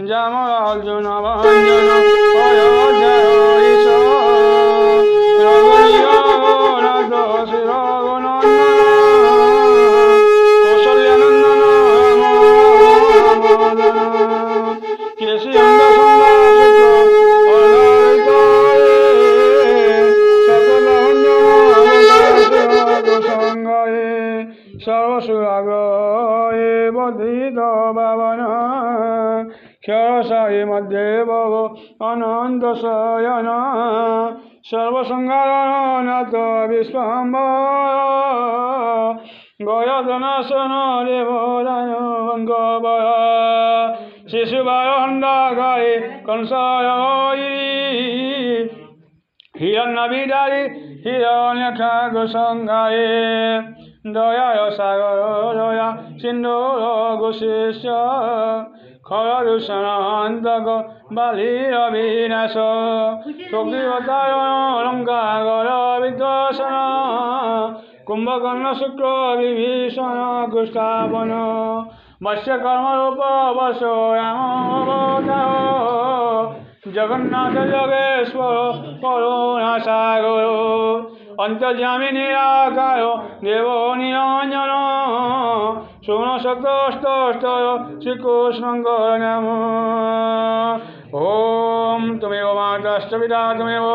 জামরার্জুন ভঞ্জন অযোধ্যার ঈশ রঘুবীর রঘুনাথ শ্রী রঘুনন্দন কৌশল্যানন্দন রাম কেশী অঙ্গসুন্দর সর্বসুরাগ্রহে বধিত বাবন ক্ষরসায়ী মধ্যে ভব অনন্ত শয়ন সর্বসংহারনাথ বিশ্বম্ভর গয়তনাশন দেবরায়ঙ্গবর শিশুবারণ্ডাগারে কংসয়ী হিরণ্যবিদারী হিরণ্যঠাক সংঘায়ে দয়ায় সাগর দয়া সিন্ধু রঘুশিষ্য খরদূষণান্তক বালির বিনাশ শক্তিবতার অলঙ্কার বিধ্বসন কুম্ভকর্ণ শুক্র বিভীষণ কুষ্ঠাপন মৎস্যকর্মরূপ বস রাম জগন্নাথ যোগেশ্বর করুণা সাগর অন্তর্যামী নিরাকার দেব নিরঞ্জন সুমনসক্তস্তর শ্রীকৃষ্ণ নাম ওম তুমেব মাতাশ্চ পিতা তুমেব